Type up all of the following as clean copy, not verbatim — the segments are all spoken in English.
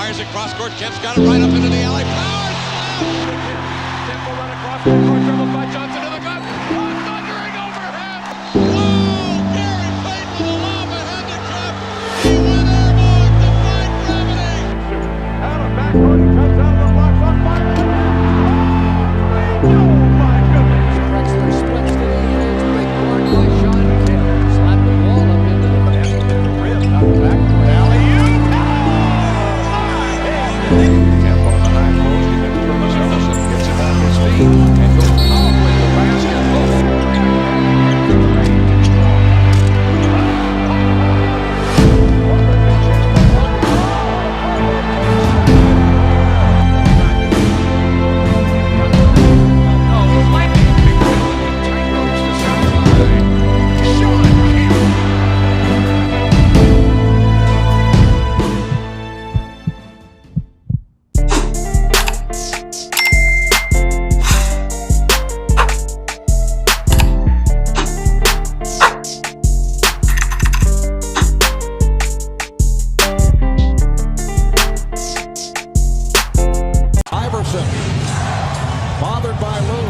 Fires it cross court. Kemp's got it right up into the alley. Power slam! Temple run across court. Dribbled by Johnson to the cup. Thundering overhead. Whoa! Gary played with a lob ahead to Kemp. He went airborne. Defying gravity. Out of backcourt. He comes out of the blocks on fire. Oh my goodness! Drexler splits to the hands. Big board by Shawn Kemp. Slap the ball up into the basket. Rim out back. Alley-oop. Kemp on the high post. He gets Thomas Ellison. Gets it on his feet. And goes off with the basket. Bothered by Lou.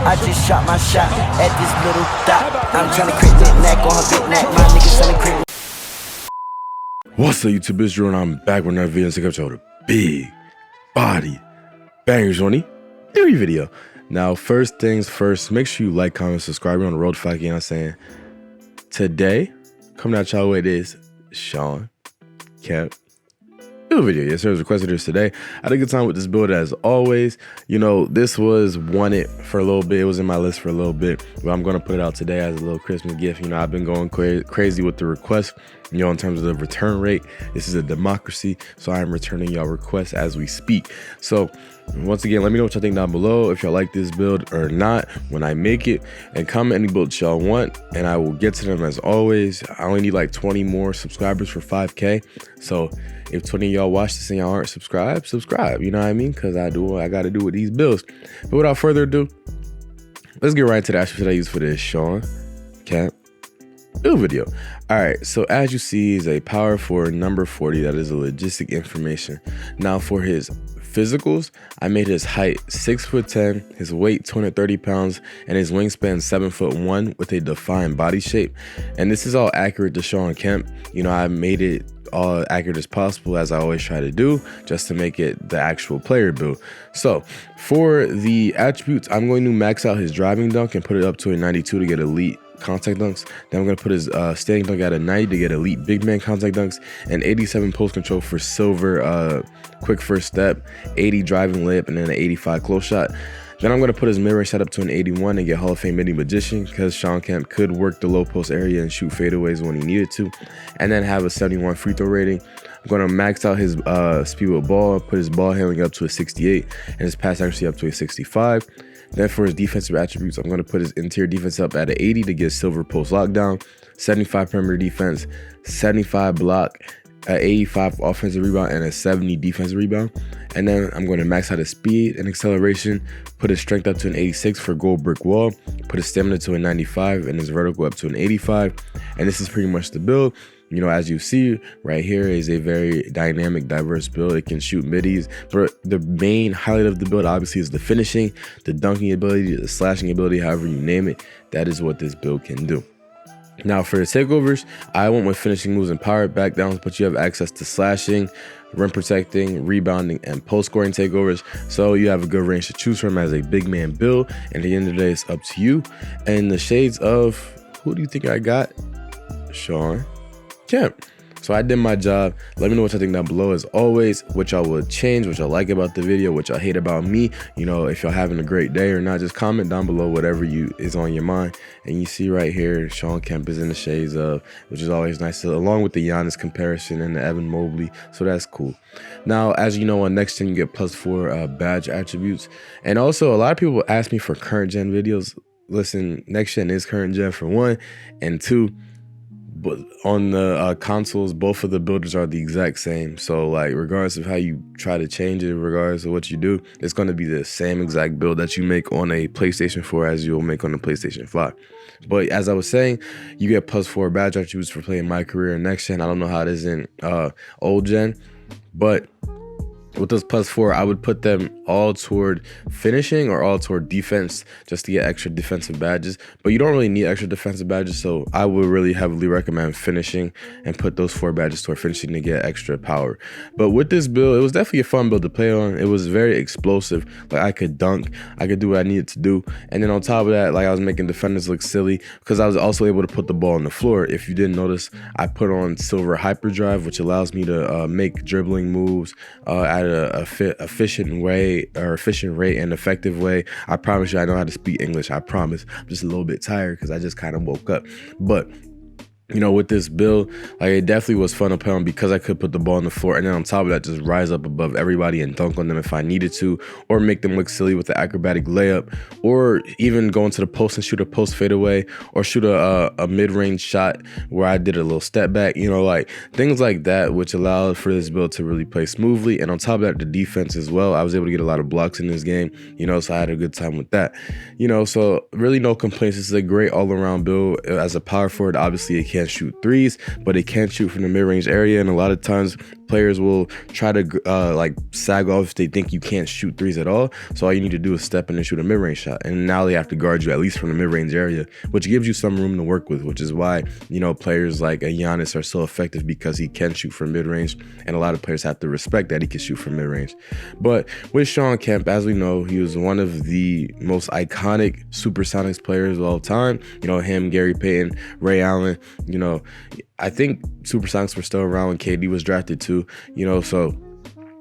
I just shot my shot at this little dot. I'm trying to crit that neck on her big neck. My niggas selling crit. What's up, YouTube? It's Drew, and I'm back with another video. Take up to the big body bangers on the every video. Now, first things first, make sure you like, comment, subscribe. We're on the road to 5K. You know what I'm saying? Today, coming at y'all with this Shawn Kemp video. Yes, sir. It was requested this today. I had a good time with this build as always. You know, this was wanted for a little bit. It was in my list for a little bit, but I'm going to put it out today as a little Christmas gift. You know, I've been going crazy with the requests, you know, in terms of the return rate. This is a democracy, so I am returning y'all requests as we speak. So once again, let me know what y'all think down below, if y'all like this build or not when I make it, and comment any builds y'all want and I will get to them as always. I only need like 20 more subscribers for 5K, so if 20 of y'all watch this and y'all aren't subscribed, subscribe, you know what I mean, because I do what I got to do with these builds. But without further ado, let's get right into the actual shit I use for this Shawn Kemp build video. All right, so as you see, is a power forward number 40. That is a logistic information. Now for his physicals, I made his height 6'10", his weight 230 pounds, and his wingspan 7'1" with a defined body shape. And this is all accurate to Shawn Kemp. You know, I made it all accurate as possible, as I always try to do, just to make it the actual player build. So for the attributes, I'm going to max out his driving dunk and put it up to a 92 to get elite contact dunks. Then I'm going to put his standing dunk at a 90 to get elite big man contact dunks, and 87 post control for silver quick first step, 80 driving layup, and then an 85 close shot. Then I'm going to put his mid-range set up to an 81 and get Hall of Fame midi magician, because Shawn Kemp could work the low post area and shoot fadeaways when he needed to, and then have a 71 free throw rating. I'm going to max out his speed with ball, put his ball handling up to a 68 and his pass accuracy up to a 65. Then for his defensive attributes, I'm going to put his interior defense up at an 80 to get silver post lockdown, 75 perimeter defense, 75 block, 85 offensive rebound, and a 70 defensive rebound. And then I'm going to max out his speed and acceleration, put his strength up to an 86 for gold brick wall, put his stamina to a 95 and his vertical up to an 85. And this is pretty much the build. You know, as you see right here is a very dynamic, diverse build. It can shoot middies, but the main highlight of the build obviously is the finishing, the dunking ability, the slashing ability, however you name it. That is what this build can do. Now for the takeovers, I went with finishing moves and power back downs, but you have access to slashing, rim protecting, rebounding, and post scoring takeovers. So you have a good range to choose from as a big man build. And at the end of the day, it's up to you. And the shades of, who do you think I got? Shawn Kemp. So I did my job. Let me know what y'all think down below. As always, what y'all would change, what y'all like about the video, what y'all hate about me. You know, if y'all having a great day or not, just comment down below whatever is on your mind. And you see right here, Shawn Kemp is in the shades of, which is always nice, along with the Giannis comparison and the Evan Mobley. So that's cool. Now, as you know, on nextgen you get +4 badge attributes. And also, a lot of people ask me for current gen videos. Listen, nextgen is current gen for one, and two, but on the consoles, both of the builders are the exact same. So like regardless of how you try to change it, regardless of what you do, it's going to be the same exact build that you make on a PlayStation 4 as you'll make on the PlayStation 5. But as I was saying, you get +4 badge attributes for playing mycareer and nextgen. I don't know how it is in old gen, but with those +4, I would put them all toward finishing or all toward defense just to get extra defensive badges. But you don't really need extra defensive badges, so I would really heavily recommend finishing and put those 4 badges toward finishing to get extra power. But with this build, it was definitely a fun build to play on. It was very explosive. Like I could dunk, I could do what I needed to do. And then on top of that, like I was making defenders look silly because I was also able to put the ball on the floor. If you didn't notice, I put on silver hyperdrive, which allows me to make dribbling moves at a efficient way, or efficient rate and effective way. I promise you I know how to speak English. I promise. I'm just a little bit tired because I just kind of woke up. But you know, with this build, like it definitely was fun to play on because I could put the ball on the floor and then on top of that just rise up above everybody and dunk on them if I needed to, or make them look silly with the acrobatic layup, or even go into the post and shoot a post fadeaway, or shoot a mid-range shot where I did a little step back, you know, like things like that, which allowed for this build to really play smoothly. And on top of that, the defense as well. I was able to get a lot of blocks in this game, you know, so I had a good time with that, you know, so really no complaints. This is a great all-around build. As a power forward, obviously it can't shoot threes, but it can shoot from the mid-range area, and a lot of times players will try to like sag off if they think you can't shoot threes at all. So all you need to do is step in and shoot a mid-range shot, and now they have to guard you at least from the mid-range area, which gives you some room to work with, which is why, you know, players like a Giannis are so effective, because he can shoot from mid-range, and a lot of players have to respect that he can shoot from mid-range. But with Shawn Kemp, as we know, he was one of the most iconic Supersonics players of all time. You know, him, Gary Payton, Ray Allen, you know, I think Supersonics were still around when KD was drafted too, you know, so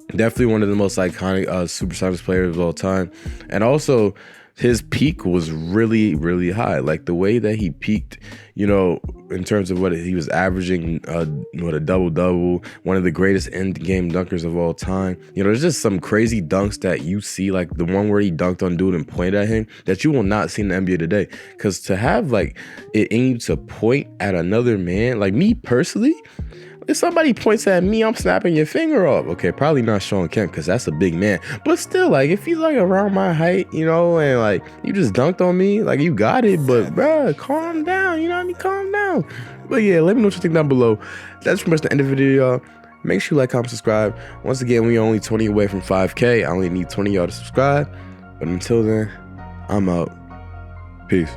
definitely one of the most iconic Supersonics players of all time. And also his peak was really, really high. Like the way that he peaked, you know, in terms of what he was averaging, what a double-double, one of the greatest end-game dunkers of all time. You know, there's just some crazy dunks that you see, like the one where he dunked on dude and pointed at him, that you will not see in the NBA today. Because to have like it in you to point at another man, like me personally, if somebody points at me, I'm snapping your finger off. Okay, probably not Shawn Kemp because that's a big man. But still, like, if he's like around my height, you know, and like you just dunked on me, like you got it. But bruh, calm down. You know what I mean? Calm down. But yeah, let me know what you think down below. That's pretty much the end of the video, y'all. Make sure you like, comment, subscribe. Once again, we only 20 away from 5K. I only need 20 of y'all to subscribe. But until then, I'm out. Peace.